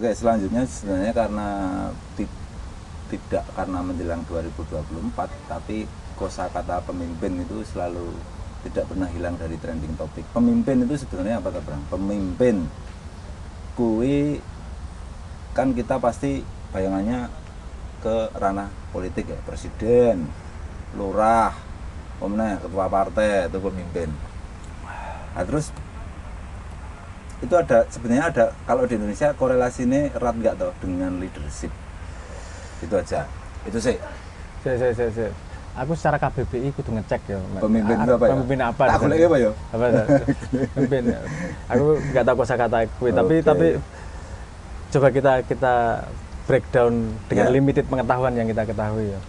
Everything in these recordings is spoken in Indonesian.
Oke, selanjutnya sebenarnya karena tidak karena menjelang 2024, tapi kosakata pemimpin itu selalu tidak pernah hilang dari trending topik. Pemimpin itu sebenarnya apa, Bang? Pemimpin kui kan kita pasti bayangannya ke ranah politik ya, presiden, lurah, ketua partai itu pemimpin. Nah, terus itu ada sebenarnya ada kalau di Indonesia korelasi ini erat nggak toh dengan leadership? Itu aja. Itu sih. Aku secara KBBI kudu ngecek ya. Pemimpin itu apa ya? Pemimpin apa? Aku lagi apa ya? Apa? Pemimpin. Aku nggak tahu kosakata kui, tapi coba kita breakdown dengan limited pengetahuan yang kita ketahui ya.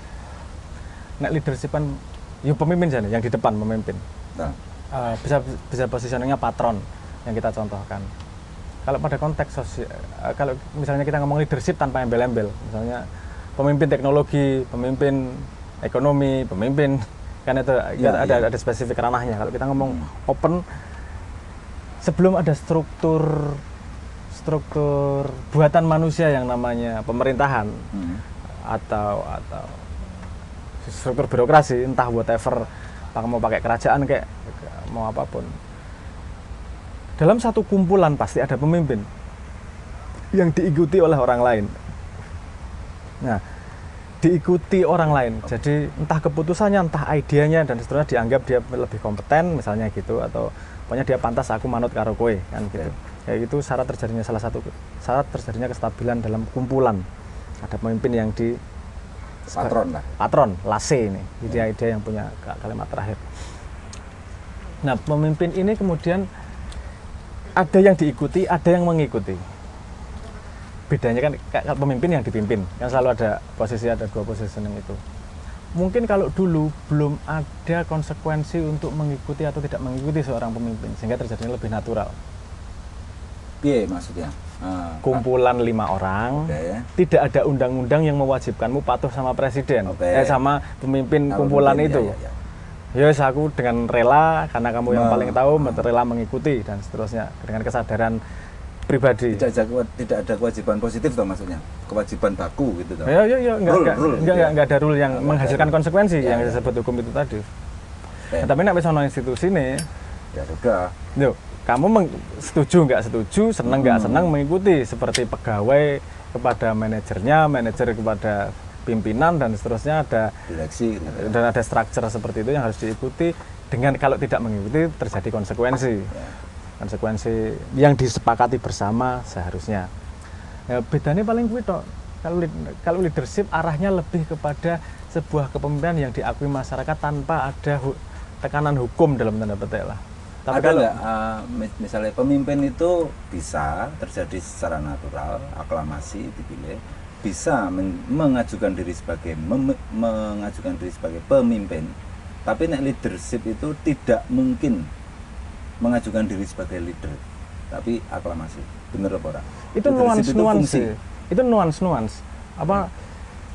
Nah, leadership kan ya pemimpin sana yang di depan memimpin. Nah. Bisa positioningnya patron yang kita contohkan. Kalau pada konteks sosial, kalau misalnya kita ngomong leadership tanpa embel-embel, misalnya pemimpin teknologi, pemimpin ekonomi, pemimpin kan itu ada spesifik ranahnya. Kalau kita ngomong open, sebelum ada struktur buatan manusia yang namanya pemerintahan atau struktur birokrasi, entah whatever, mau pakai kerajaan kayak mau apapun. Dalam satu kumpulan pasti ada pemimpin yang diikuti oleh orang lain. Nah, diikuti orang lain. Jadi entah keputusannya, entah idenya dan seterusnya dianggap dia lebih kompeten misalnya gitu, atau pokoknya dia pantas aku manut karo kowe kan gitu. Kayak gitu syarat terjadinya kestabilan dalam kumpulan. Ada pemimpin yang di patron, lase ini. Ide-ide yang punya kalimat terakhir. Nah, pemimpin ini kemudian ada yang diikuti, ada yang mengikuti. Bedanya kan pemimpin yang dipimpin, kan selalu ada dua positioning itu. Mungkin kalau dulu belum ada konsekuensi untuk mengikuti atau tidak mengikuti seorang pemimpin, sehingga terjadinya lebih natural. Iya, maksudnya? Kumpulan 5 orang, tidak ada undang-undang yang mewajibkanmu patuh sama presiden, sama pemimpin kumpulan itu. Ya, aku dengan rela karena kamu yang paling tahu, rela mengikuti dan seterusnya dengan kesadaran pribadi. Tidak ada kewajiban positif toh maksudnya, kewajiban baku gitu toh. Ya, enggak ada rule yang menghasilkan konsekuensi yang disebut hukum itu tadi. Nah, tapi nek wis ana institusi nih, ya udah. Yo, kamu setuju nggak setuju, seneng nggak seneng mengikuti, seperti pegawai kepada manajernya, manajer kepada pimpinan dan seterusnya, ada direksi dan ada struktur seperti itu yang harus diikuti. Dengan kalau tidak mengikuti terjadi konsekuensi yang disepakati bersama seharusnya. Ya, bedanya paling kuwi tok. Kalau leadership arahnya lebih kepada sebuah kepemimpinan yang diakui masyarakat tanpa ada tekanan hukum dalam tanda petik lah. Tapi ada nggak misalnya pemimpin itu bisa terjadi secara natural, aklamasi dipilih, bisa mengajukan diri sebagai pemimpin, tapi leadership itu tidak mungkin mengajukan diri sebagai leader, tapi aklamasi. Bener apa ora? Itu nuance. Apa?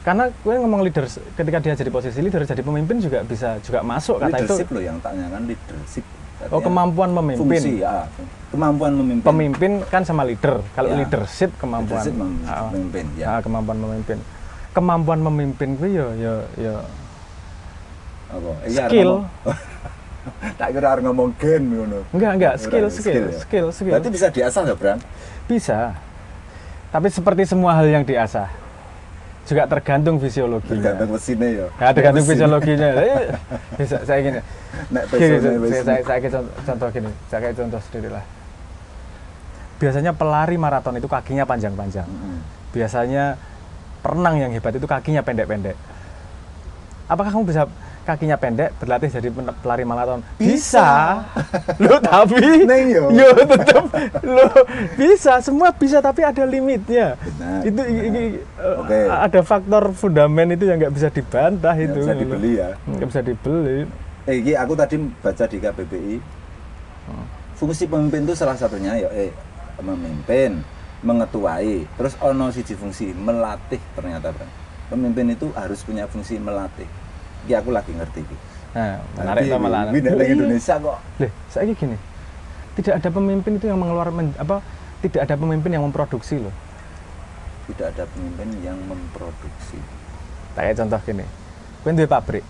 Karena gue ngomong leader, ketika dia jadi posisi leader, jadi pemimpin juga bisa masuk kata itu. Leadership loh yang tanyakan leadership. Kemampuan memimpin. Fungsi, kemampuan memimpin. Pemimpin kan sama leader. Kalau leadership kemampuan memimpin. Ya. Kemampuan memimpin. Kemampuan memimpin gue ya. Apa? Skill. Tak kira harus ngomong gen ngono. Enggak, skill. Berarti bisa diasah nggak, Bram? Bisa. Tapi seperti semua hal yang diasah, juga tergantung fisiologinya. Tergantung mesinnya ya. Ya, tergantung fisiologinya. Bisa saya gini. Saya contoh sendiri lah. Biasanya pelari maraton itu kakinya panjang-panjang. Biasanya perenang yang hebat itu kakinya pendek-pendek. Apakah kamu bisa kakinya pendek berlatih jadi pelari maraton? Bisa. Lo tapi yo tetap lo bisa, semua bisa, tapi ada limitnya. Benar, itu ada faktor fundamen itu yang nggak bisa dibantah, itu bisa dibeli ya. Nggak bisa dibeli. Ini aku tadi baca di KBBI, fungsi pemimpin itu salah satunya ya memimpin, mengetuai, terus ono siji fungsi melatih. Ternyata pemimpin itu harus punya fungsi melatih. Ya aku lagi ngerti gitu. Nah, menarik sama malah. Di Indonesia kok. Saya gini. Tidak ada pemimpin itu yang tidak ada pemimpin yang memproduksi loh. tidak ada pemimpin yang memproduksi. Kayak contoh gini, kowe duwe pabrik.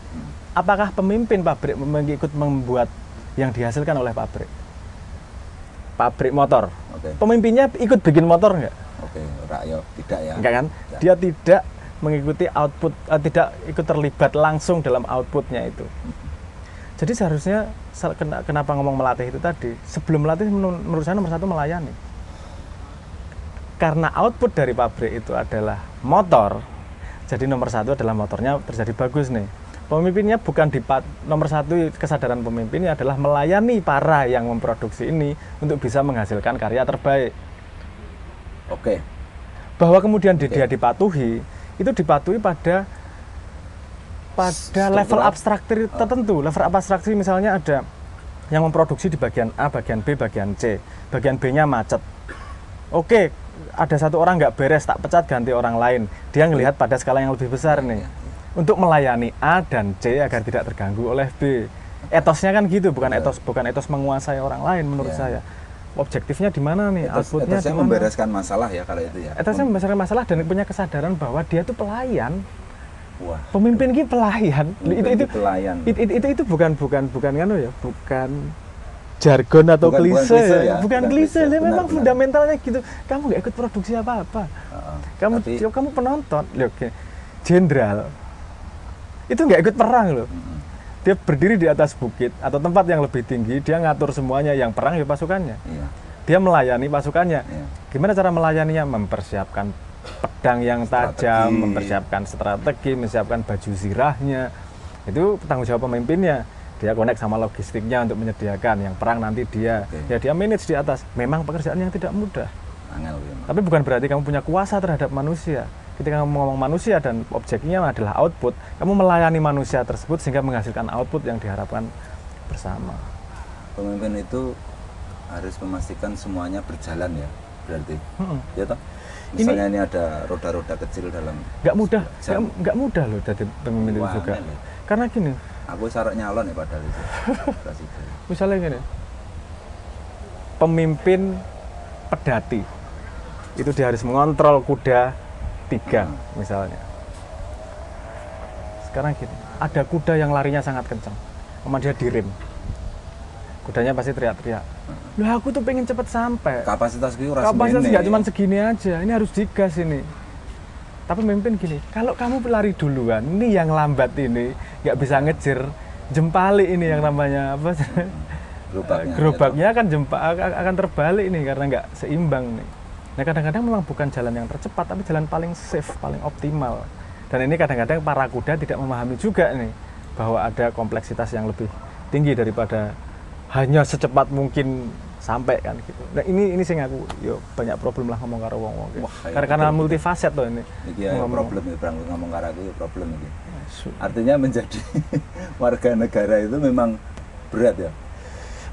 Apakah pemimpin pabrik ikut membuat yang dihasilkan oleh pabrik? Pabrik motor. Oke. Pemimpinnya ikut bikin motor nggak? Oke, rakyat tidak ya. Enggak kan? Tidak. Dia tidak mengikuti output, tidak ikut terlibat langsung dalam outputnya itu. Jadi seharusnya kenapa ngomong melatih itu tadi? Sebelum melatih menurut saya nomor satu melayani. Karena output dari pabrik itu adalah motor, jadi nomor satu adalah motornya terjadi bagus nih. Pemimpinnya bukan nomor satu, kesadaran pemimpinnya adalah melayani para yang memproduksi ini untuk bisa menghasilkan karya terbaik. Oke. Bahwa kemudian dia dipatuhi, itu dipatuhi pada level abstraksi tertentu. Level abstraksi misalnya ada yang memproduksi di bagian A, bagian B, bagian C. Bagian B-nya macet. Oke, ada satu orang nggak beres, tak pecat ganti orang lain. Dia ngelihat pada skala yang lebih besar nih. Untuk melayani A dan C agar tidak terganggu oleh B. Etosnya kan gitu, bukan etos menguasai orang lain menurut saya. Objektifnya di mana nih? Outputnya etosnya membereskan masalah ya kalau itu ya. Etosnya membereskan masalah dan punya kesadaran bahwa dia tuh pelayan. Wah. Pemimpin ki pelayan. Pelayan. Itu bukan kan ya, bukan jargon atau klise ya. Bukan klise, memang fundamentalnya gitu. Kamu nggak ikut produksi apa-apa. Kamu penonton. Loh, jenderal itu nggak ikut perang loh. Dia berdiri di atas bukit atau tempat yang lebih tinggi, dia ngatur semuanya, yang perang ya pasukannya. Dia melayani pasukannya. Gimana cara melayaninya? Mempersiapkan pedang yang tajam, mempersiapkan strategi, mempersiapkan baju zirahnya. Itu tanggung jawab pemimpinnya. Dia connect sama logistiknya untuk menyediakan. Yang perang nanti dia, ya dia manage di atas. Memang pekerjaan yang tidak mudah. Tapi bukan berarti kamu punya kuasa terhadap manusia. Ketika kamu ngomong manusia dan objeknya adalah output, kamu melayani manusia tersebut sehingga menghasilkan output yang diharapkan bersama. Pemimpin itu harus memastikan semuanya berjalan ya, berarti. Ya toh? Misalnya ini ada roda-roda kecil dalam. Nggak mudah loh jadi pemimpin itu juga. Karena gini. Aku syarat nyalon ya padahal itu. Misalnya gini, pemimpin pedati itu dia harus mengontrol kuda 3 misalnya. Sekarang gini, ada kuda yang larinya sangat kencang, kemudian dia direm, kudanya pasti teriak-teriak. Loh, aku tuh pengen cepet sampai. Kapasitas nggak cuma segini aja, ini harus digas ini. Tapi pemimpin gini, kalau kamu lari duluan, ini yang lambat ini nggak bisa ngejar, jempali ini yang namanya apa? Gerobaknya akan terbalik nih karena nggak seimbang nih. Nah kadang-kadang memang bukan jalan yang tercepat, tapi jalan paling safe, paling optimal. Dan ini kadang-kadang para kuda tidak memahami juga nih bahwa ada kompleksitas yang lebih tinggi daripada hanya secepat mungkin sampai kan gitu. Nah ini sih aku yo banyak problem lah ngomong karo wong-wong. Karena multifaset loh ini. Iya problem ya ngomong karo aku ya problem ini. Artinya menjadi warga negara itu memang berat ya.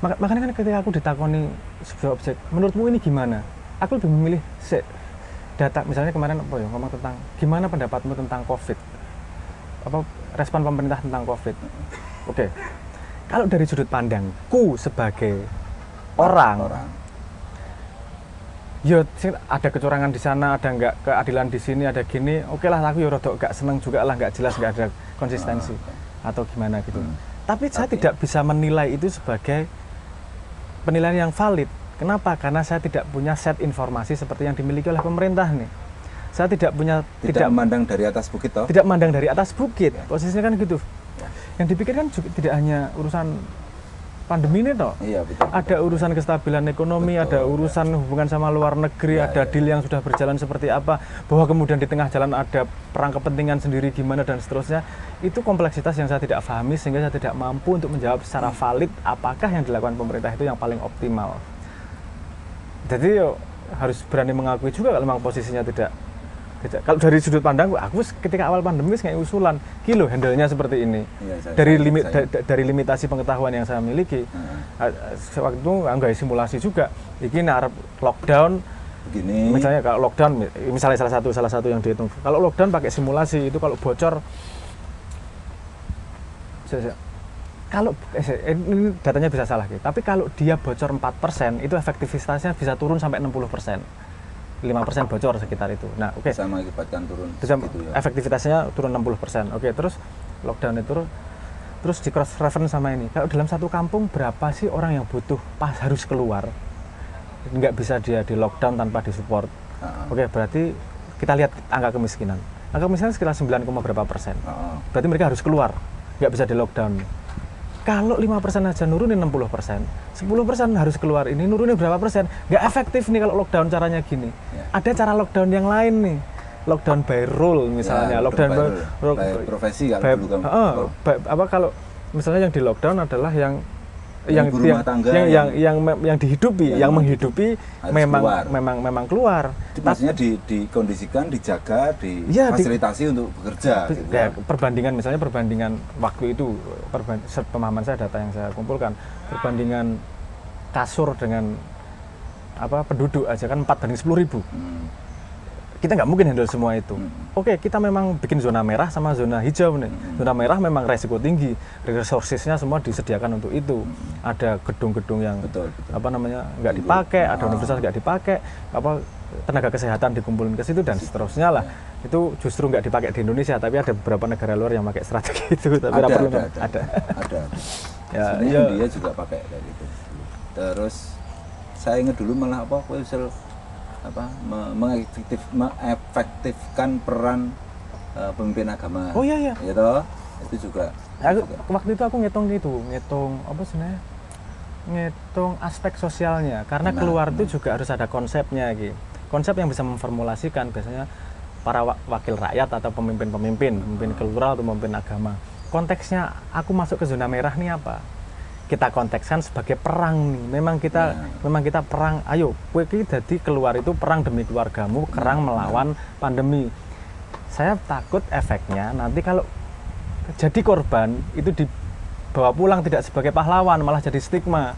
Makanya kan ketika aku ditakoni sebuah objek, menurutmu ini gimana? Aku lebih memilih data, misalnya kemarin apa ya ngomong tentang gimana pendapatmu tentang COVID, apa respon pemerintah tentang COVID. Oke. Kalau dari sudut pandangku sebagai orang, ya ada kecurangan di sana, ada nggak keadilan di sini, ada gini, oke lah aku ya rodok nggak seneng juga lah, nggak jelas, nggak ada konsistensi atau gimana gitu. Tapi saya tidak bisa menilai itu sebagai penilaian yang valid. Kenapa? Karena saya tidak punya set informasi seperti yang dimiliki oleh pemerintah nih. Saya tidak memandang dari atas bukit toh? Tidak memandang dari atas bukit. Posisinya kan gitu. Yang dipikirkan juga tidak hanya urusan pandemi ini toh. Iya, betul. Ada urusan kestabilan ekonomi, betul, ada urusan hubungan sama luar negeri, ada deal yang sudah berjalan seperti apa, bahwa kemudian di tengah jalan ada perang kepentingan sendiri gimana dan seterusnya. Itu kompleksitas yang saya tidak pahami sehingga saya tidak mampu untuk menjawab secara valid apakah yang dilakukan pemerintah itu yang paling optimal. Jadi harus berani mengakui juga kalau memang posisinya tidak. Kalau dari sudut pandang aku ketika awal pandemi kayak usulan kilo handle-nya seperti ini. Dari limitasi pengetahuan yang saya miliki. Waktu itu enggak simulasi juga. Iki arep lockdown begini. Misalnya kalau lockdown misalnya salah satu yang dihitung. Kalau lockdown pakai simulasi itu kalau bocor kalau ini datanya bisa salah gitu. Tapi kalau dia bocor 4%, itu efektivitasnya bisa turun sampai 60%. 5% bocor sekitar itu. Nah, oke. Bisa mengakibatkan turun Bisa gitu ya. efektivitasnya turun 60%. Oke, terus lockdown itu terus di cross reference sama ini. Kalau dalam satu kampung berapa sih orang yang butuh pas harus keluar? Nggak bisa dia di lockdown tanpa disupport. Oke, berarti kita lihat angka kemiskinan. Angka kemiskinan sekitar 9, berapa persen. Berarti mereka harus keluar, nggak bisa di lockdown. Kalau 5% aja nurunin 60%, 10% harus keluar. Ini nurunin berapa persen? Nggak efektif nih kalau lockdown caranya gini. Ada cara lockdown yang lain nih. Lockdown by rule misalnya, Ya, lockdown by profesi kalau dulu kan. Kalau misalnya yang di lockdown adalah yang berumah tangga yang dihidupi, yang menghidupi memang keluar. Maksudnya dikondisikan, dijaga, difasilitasi untuk bekerja. Kayak perbandingan waktu itu, pemahaman saya, data yang saya kumpulkan, perbandingan kasur dengan penduduk aja kan 4:10.000. Kita nggak mungkin handle semua itu. Oke, kita memang bikin zona merah sama zona hijau nih. Zona merah memang resiko tinggi, resourcesnya semua disediakan untuk itu. Ada gedung-gedung yang nggak dipakai, ada universitas nggak dipakai, tenaga kesehatan dikumpulin ke situ dan seterusnya lah. Itu justru nggak dipakai di Indonesia, tapi ada beberapa negara luar yang pakai strategi itu. Tapi ada. Sebenarnya dia juga pakai kayak gitu. Terus saya ingat dulu malah mengefektifkan peran pemimpin agama. Oh iya. Itu juga. Waktu itu aku ngitung aspek sosialnya. Karena keluar itu juga harus ada konsepnya gitu. Konsep yang bisa memformulasikan biasanya para wakil rakyat atau pemimpin kultural atau pemimpin agama. Konteksnya aku masuk ke zona merah nih apa? Kita kontekskan sebagai perang nih. Memang kita perang. Ayo, kowe iki dadi keluar itu perang demi keluargamu, perang melawan pandemi. Saya takut efeknya nanti kalau jadi korban itu dibawa pulang tidak sebagai pahlawan, malah jadi stigma.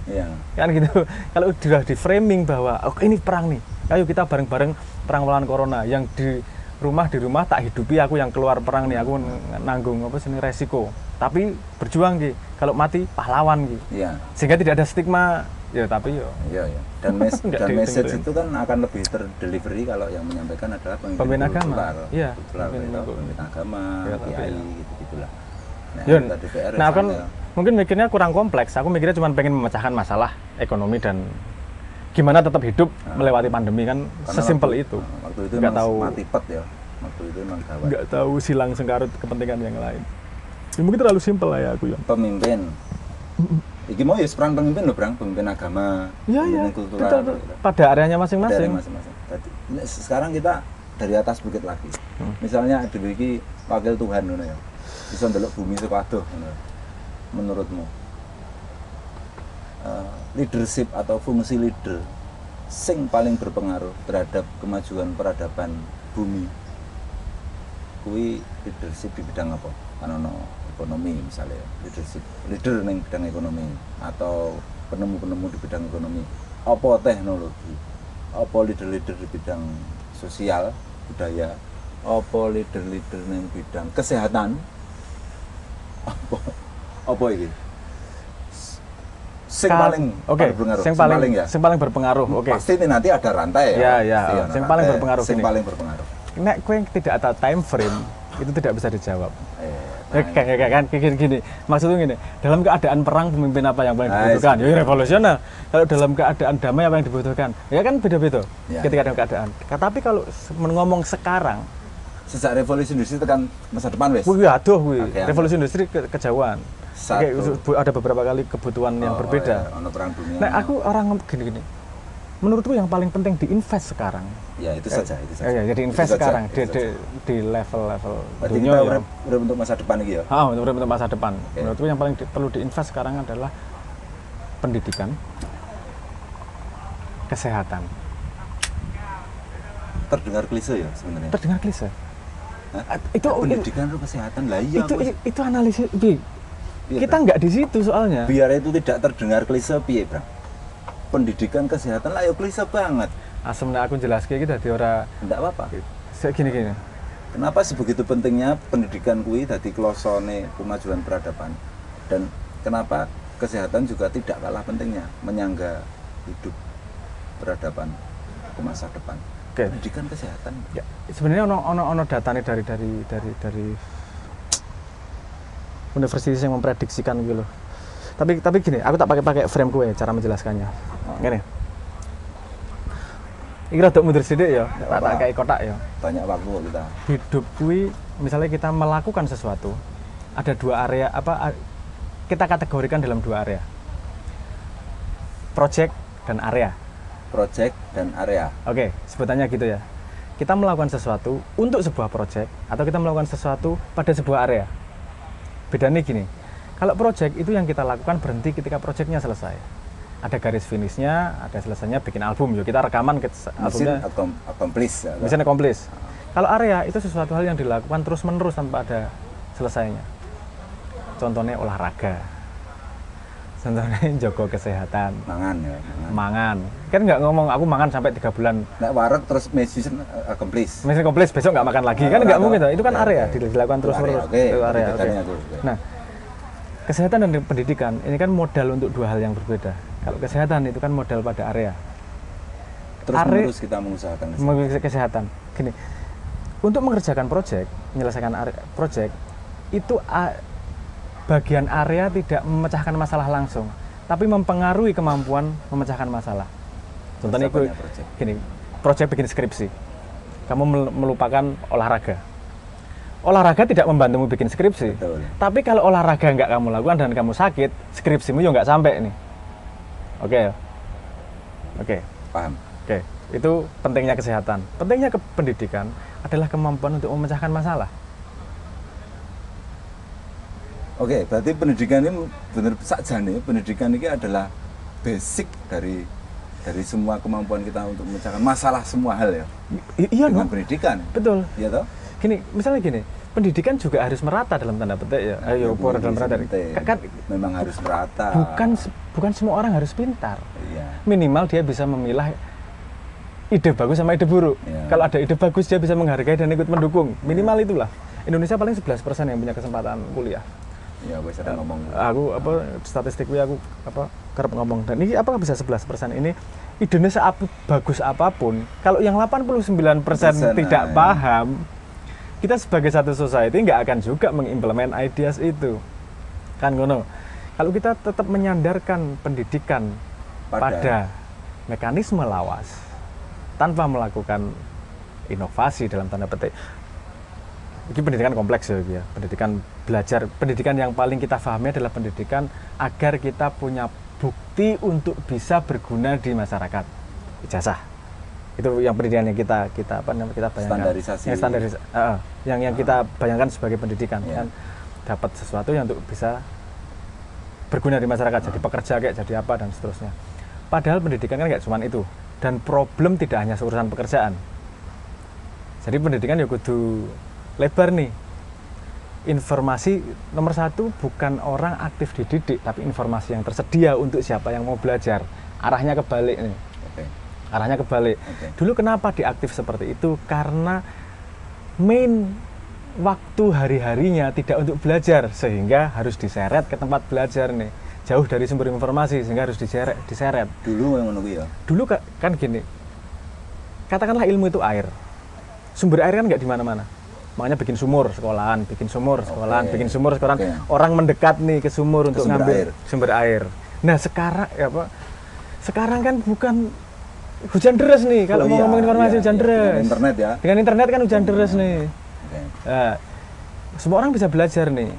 Kan gitu. Kalau sudah di framing bahwa ini perang nih. Ayo kita bareng-bareng perang melawan corona. Yang di rumah tak hidupi, aku yang keluar perang nih, aku nanggung resiko. Tapi berjuang gitu. Kalau mati pahlawan gitu. Sehingga tidak ada stigma. Dan message itu kan akan lebih terdelivery kalau yang menyampaikan adalah pemimpin agama. Pemimpin agama, kiai gitu-gitulah. Nah, kan mungkin mikirnya kurang kompleks. Aku mikirnya cuma pengen memecahkan masalah ekonomi dan gimana tetap hidup melewati pandemi kan. Karena sesimpel itu. Waktu itu nggak tahu mati pet ya. Waktu itu memang gawat. Nggak tahu silang sengkarut kepentingan yang lain. Mungkin terlalu simpel lah ya aku ya. Pemimpin. Iki mau ya peran pemimpin loh, pemimpin agama, pemimpin kultural. Pada areanya masing-masing. Sekarang kita dari atas bukit lagi. Misalnya ada iki wakil Tuhan ngono ya. Bisa ndelok bumi sepadoh ngono. Menurutmu leadership atau fungsi leader sing paling berpengaruh terhadap kemajuan peradaban bumi kuwi leadership di bidang apa? Kan ono ekonomi misalnya, leader ning bidang ekonomi atau penemu-penemu di bidang ekonomi, apa teknologi, apa leader-leader di bidang sosial budaya, apa leader-leader ning bidang kesehatan, apa iki sing paling berpengaruh, sing paling berpengaruh. Pasti nanti ada rantai ya. Sing paling berpengaruh. Nek kowe tidak ada time frame itu tidak bisa dijawab. Kayak gini. Maksudnya gini, dalam keadaan perang pemimpin apa yang paling dibutuhkan? Ya revolusioner. Kalau dalam keadaan damai apa yang dibutuhkan? Ya kan beda-beda. Ketika dalam keadaan. Tapi kalau ngomong sekarang, sejak revolusi industri tekan masa depan wes. Revolusi industri kejauhan. Ada beberapa kali kebutuhan yang berbeda. Nah, aku orang gini. Menurutku yang paling penting diinvest sekarang. Ya itu saja. Jadi invest sekarang di level dunia. Udah untuk masa depan lagi ya. Untuk masa depan. Menurutku yang paling perlu diinvest sekarang adalah pendidikan, kesehatan. Terdengar klise ya sebenarnya. Terdengar klise. Itu pendidikan atau kesehatan lah iya. Itu analisis. Kita nggak di situ soalnya. Biar itu tidak terdengar klise piye, Bang. Pendidikan kesehatan lah ya klise banget. Sebenarnya aku jelas kayak gitu di ora ndak apa-apa. Gini. Kenapa sebegitu pentingnya pendidikan kuwi dadi klosone kemajuan peradaban dan kenapa kesehatan juga tidak kalah pentingnya menyangga hidup peradaban ke masa depan. Oke. Pendidikan kesehatan. Ya, sebenarnya ono datanya dari universitas yang memprediksikan gitu loh. Tapi gini, aku tak pakai frame gue cara menjelaskannya. Gini. Iki rada mundur sithik ya, tak kayak kotak ya. Banyak waktu kita. Hidup kui misalnya kita melakukan sesuatu, ada dua area kita kategorikan dalam dua area. Project dan area. Project dan area. Oke, sebutannya gitu ya. Kita melakukan sesuatu untuk sebuah project atau kita melakukan sesuatu pada sebuah area. Bedanya gini, kalau project itu yang kita lakukan berhenti ketika projectnya selesai. Ada garis finishnya, ada selesainya bikin album. Yuk kita rekaman, albumnya accomplish. Mission accomplish. Kalau area itu sesuatu hal yang dilakukan terus-menerus tanpa ada selesainya. Contohnya olahraga. Contohnya jaga kesehatan. Mangan ya. Mangan. Kan nggak ngomong aku mangan sampai 3 bulan. Nggak wareg terus mission accomplish. Mission accomplish besok nggak makan lagi. Kan nggak mungkin. Itu kan area dilakukan terus-menerus. Itu area. Okay. Nah, kesehatan dan pendidikan ini kan modal untuk dua hal yang berbeda. Kalau kesehatan itu kan modal pada area. Terus kita mengusahakan kesehatan. Gini, untuk mengerjakan proyek, menyelesaikan proyek itu bagian area tidak memecahkan masalah langsung, tapi mempengaruhi kemampuan memecahkan masalah. Contohnya gini, proyek bikin skripsi. Kamu melupakan olahraga. Olahraga tidak membantumu bikin skripsi. Betul. Tapi kalau olahraga nggak kamu lakukan dan kamu sakit, skripsimu juga nggak sampai nih. Oke. Paham. Oke. Itu pentingnya kesehatan. Pentingnya pendidikan adalah kemampuan untuk memecahkan masalah. Oke, berarti pendidikan ini benar saja nih. Pendidikan ini adalah basic dari semua kemampuan kita untuk memecahkan masalah semua hal ya. Iya dengan dong. pendidikan. Betul. Iya toh? Gini, misalnya gini, pendidikan juga harus merata dalam tanda petik ya. Ayo, dalam merata. Kan memang harus merata. Bukan semua orang harus pintar. Iya. Minimal dia bisa memilah ide bagus sama ide buruk. Iya. Kalau ada ide bagus dia bisa menghargai dan ikut mendukung. Minimal itulah. Indonesia paling 11% yang punya kesempatan kuliah. Iya, gue sering ngomong. Aku statistik aku kerap ngomong, dan ini apa bisa 11% ini idenya bagus apapun, kalau yang 89% tidak paham, kita sebagai satu society nggak akan juga mengimplement ideas itu. Kan ngono. Kalau kita tetap menyandarkan pendidikan pada mekanisme lawas tanpa melakukan inovasi dalam tanda petik. Ini pendidikan kompleks ya, pendidikan belajar, pendidikan yang paling kita pahami adalah pendidikan agar kita punya bukti untuk bisa berguna di masyarakat. Ijazah. Itu yang pendidikan yang kita bayangkan. Standarisasi. Yang kita bayangkan sebagai pendidikan kan dapat sesuatu yang untuk bisa berguna di masyarakat, jadi pekerja kayak jadi apa dan seterusnya. Padahal pendidikan kan nggak cuma itu, dan problem tidak hanya urusan pekerjaan. Jadi pendidikan ya kudu lebar nih. Informasi nomor satu bukan orang aktif dididik, tapi informasi yang tersedia untuk siapa yang mau belajar. Arahnya kebalik nih. Arahnya kebalik. Dulu kenapa diaktif seperti itu? Karena main waktu hari-harinya tidak untuk belajar, sehingga harus diseret ke tempat belajar nih. Jauh dari sumber informasi, sehingga harus diseret. Dulu yang menunggu ya? Dulu kan gini, katakanlah ilmu itu air. Sumber air kan nggak di mana-mana. Makanya bikin sumur sekolahan. Bikin sumur sekolahan. Orang mendekat nih ke sumur untuk ngambil sumber air. Nah sekarang kan bukan hujan deras nih. Kalau mau ngomongin informasi hujan deras. Dengan internet kan hujan deras nih. Nah, semua orang bisa belajar nih.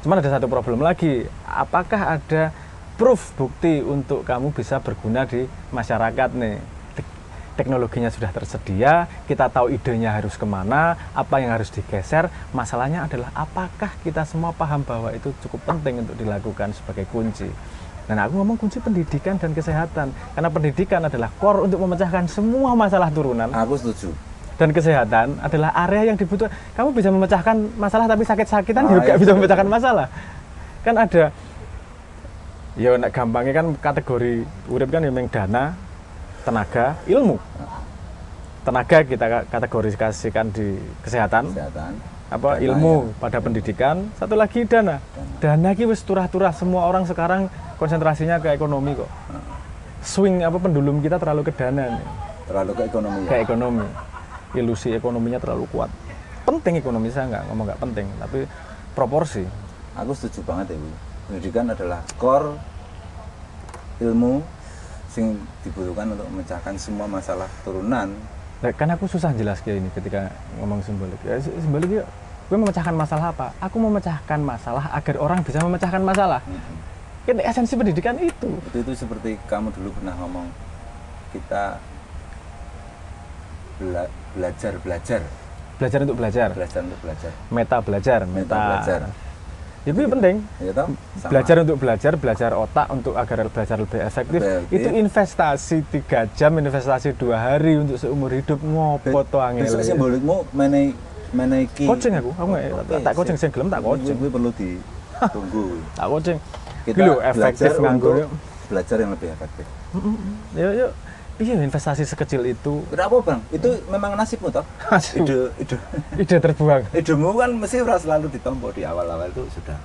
Cuman ada satu problem lagi. Apakah ada proof, bukti untuk kamu bisa berguna di masyarakat nih? Teknologinya sudah tersedia, kita tahu idenya harus kemana, apa yang harus digeser. Masalahnya adalah apakah kita semua paham bahwa itu cukup penting untuk dilakukan sebagai kunci. Dan aku ngomong kunci pendidikan dan kesehatan, karena pendidikan adalah core untuk memecahkan semua masalah turunan. Aku setuju. Dan kesehatan adalah area yang dibutuhkan. Kamu bisa memecahkan masalah tapi sakit-sakitan juga bisa memecahkan masalah. Kan ada, ya gampangnya kan kategori urip kan yang dana, tenaga, ilmu. Tenaga kita kategorifikasikan di kesehatan. Ilmu pada pendidikan. Satu lagi dana. Dana ki wis turah-turah, semua orang sekarang konsentrasinya ke ekonomi kok. Swing pendulum kita terlalu ke dana nih. terlalu ke ekonomi ya. Ke ekonomi. Ilusi ekonominya terlalu kuat. Penting ekonomi, saya nggak ngomong nggak penting, tapi proporsi. Aku setuju banget ya Bu. Pendidikan adalah core ilmu sing dibutuhkan untuk memecahkan semua masalah turunan. Nah, kan aku susah jelas kayak ini ketika ngomong simbolik. Ya, simbolik ya, gue memecahkan masalah apa? Aku memecahkan masalah agar orang bisa memecahkan masalah. Kan esensi pendidikan itu. Itu seperti kamu dulu pernah ngomong, kita belajar Belajar untuk belajar. Meta belajar. Itu penting. Ya toh? Sama. Belajar untuk belajar otak untuk agar belajar lebih efektif. Itu investasi 3 jam, investasi 2 hari untuk seumur hidup. Ngopo to angel. Besok simbolikmu menehi coaching aku nggak tak coaching sing gelem tak coaching. Kuwi perlu ditunggu. Tak coaching. Kita Lho, efektif nganggo belajar yang lebih efektif. Yuk. Iya, investasi sekecil itu. Kenapa Bang? Itu memang nasibmu toh? Ide terbuang. Idemu kan mesti ora selalu ditompo di awal-awal itu sudah.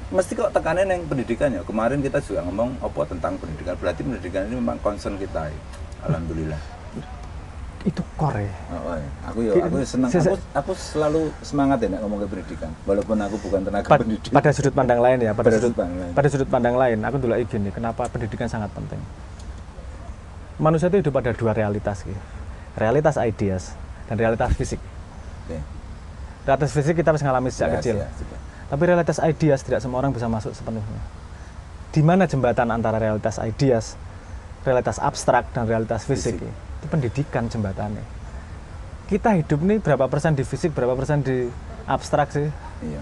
Mesti kok tekannya yang pendidikan ya. Kemarin kita juga ngomong apa tentang pendidikan. Berarti pendidikan ini memang concern kita. Ya. Alhamdulillah. Itu core ya. Aku senang. Aku selalu semangat ya nek ngomong ke pendidikan. Walaupun aku bukan tenaga pendidik. Pada sudut pandang lain ya, pada sudut pandang lain, aku dulu gini, kenapa pendidikan sangat penting. Manusia itu hidup pada 2 realitas gitu. Realitas ideas dan realitas fisik. Okay. Realitas fisik kita harus mengalami sejak kecil. Ya. Tapi realitas ideas tidak semua orang bisa masuk sepenuhnya. Di mana jembatan antara realitas ideas, realitas abstrak dan realitas fisik. Itu pendidikan jembatannya. Kita hidup nih berapa persen di fisik, berapa persen di abstrak sih? Iya.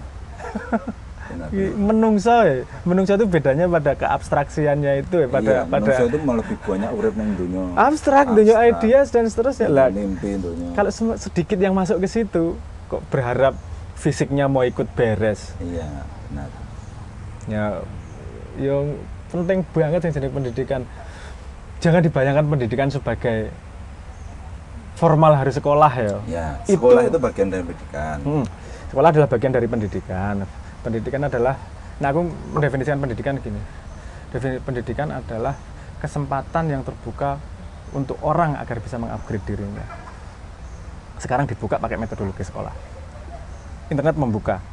Menungso itu bedanya pada keabstraksiannya itu ya, pada menungso itu malah lebih banyak urip nang dunia abstrak, dunia ideas dan seterusnya lah. Mimpi dunia. Kalau sedikit yang masuk ke situ, kok berharap fisiknya mau ikut beres? Iya, benar. Ya, yang penting banget yang jadi pendidikan. Jangan dibayangkan pendidikan sebagai formal harus sekolah ya. Ya, sekolah itu bagian dari pendidikan. Sekolah adalah bagian dari pendidikan. Pendidikan adalah, aku mendefinisikan pendidikan gini. Pendidikan adalah kesempatan yang terbuka untuk orang agar bisa mengupgrade dirinya. Sekarang dibuka pakai metodologi sekolah. Internet membuka.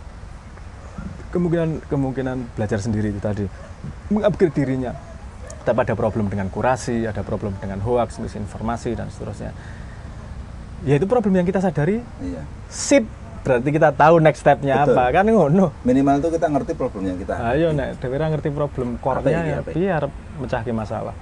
Kemungkinan belajar sendiri itu tadi. Mengupgrade dirinya. Tapi ada problem dengan kurasi, ada problem dengan hoax, misinformasi dan seterusnya. Ya itu problem yang kita sadari. Iya. Sip. Berarti kita tahu next step-nya apa, kan ngono. Minimal itu kita ngerti problemnya kita. Ayo nek dhewe ngerti problem core-nya ya biar mecahke masalah.